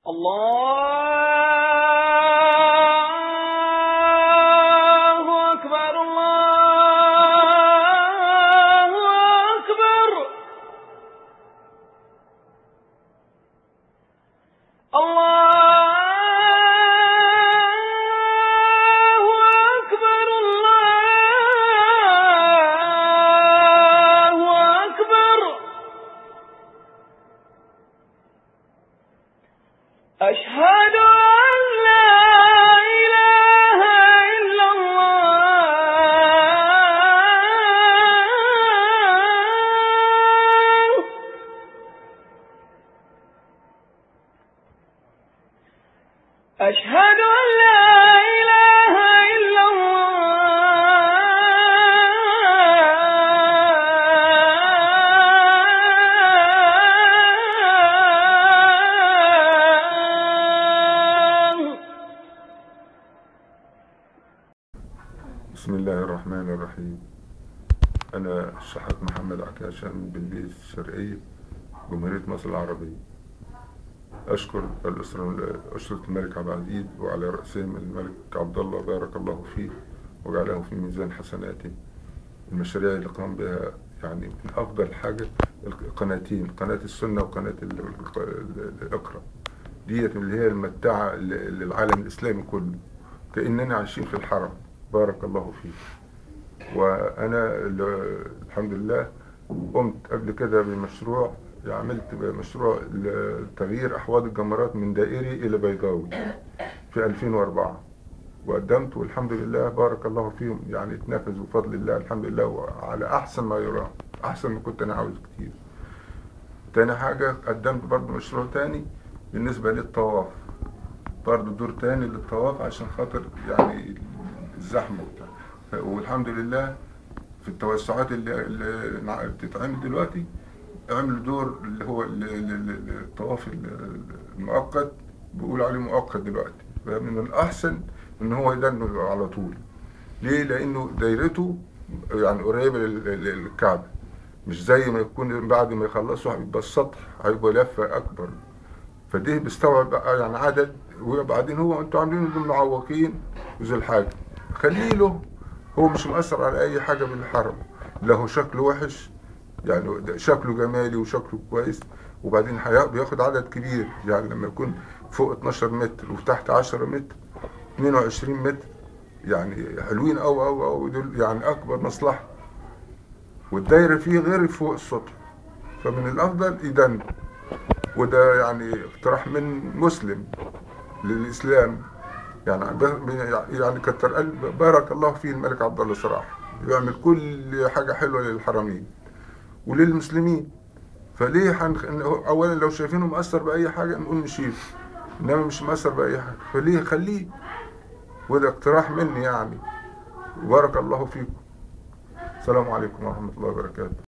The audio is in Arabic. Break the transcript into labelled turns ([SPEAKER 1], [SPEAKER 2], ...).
[SPEAKER 1] الله أكبر الله أكبر الله أكبر الله أكبر أشهد أن لا إله إلا الله أشهد أن لا إله إلا الله.
[SPEAKER 2] بسم الله الرحمن الرحيم. أنا الشحات محمد عكاشة من بلبيس الشرقية، جمهورية مصر العربية. أشكر أسرة الملك عبد العزيز وعلى رأسهم الملك عبد الله بارك الله فيه وجعله في ميزان حسناته. المشاريع اللي قام بها يعني من أفضل حاجة القناتين، قناة السنة وقناة الإقرأ، ديت اللي هي المتعة للعالم الإسلامي كله، كأننا عايشين في الحرم. بارك الله فيه. وأنا الحمد لله قمت قبل كده بمشروع، عملت مشروع لتغيير أحواض الجمرات من دائري إلى بيضاوي في 2004، وقدمت والحمد لله بارك الله فيهم، يعني اتنفذوا بفضل الله الحمد لله وعلى أحسن ما يرام، أحسن ما كنت أنا عاوز كتير. تاني حاجة قدمت برضه مشروع تاني بالنسبة للطواف، برضه دور تاني للطواف عشان خاطر يعني الزحمة وبتاع. والحمد لله في التوسعات اللي بتتعمل دلوقتي عملوا دور اللي هو الطواف المؤقت، بيقولوا عليه مؤقت دلوقتي، فمن الأحسن إن هو يدنه على طول. ليه؟ لأنه دايرته يعني قريبة للكعبة، مش زي ما يكون بعد ما يخلصوا هيبقى السطح هيبقى لفة أكبر، فده بيستوعب بقى يعني عدد. وبعدين هو انتوا عاملينه دول معوقين وزي الحاجة، خليه له، هو مش مؤثر على أي حاجة من الحرم، له شكله وحش يعني شكله جمالي وشكله كويس، وبعدين بياخد عدد كبير، يعني لما يكون فوق 12 متر وتحت 10 متر 22 متر يعني حلوين أو دول يعني أكبر مصلحة، والدايرة فيه غير فوق السطح، فمن الأفضل يدن. وده يعني اقتراح من مسلم للإسلام، يعني كتر قلب بارك الله فيه الملك عبد الله صراحة، بيعمل كل حاجة حلوة للحرمين وللمسلمين. فليه اولا لو شايفينه مؤثر باي حاجه نقول نشيله، انما مش مؤثر باي حاجه، فليه خليه. وده اقتراح مني يعني. بارك الله فيكم. السلام عليكم ورحمه الله وبركاته.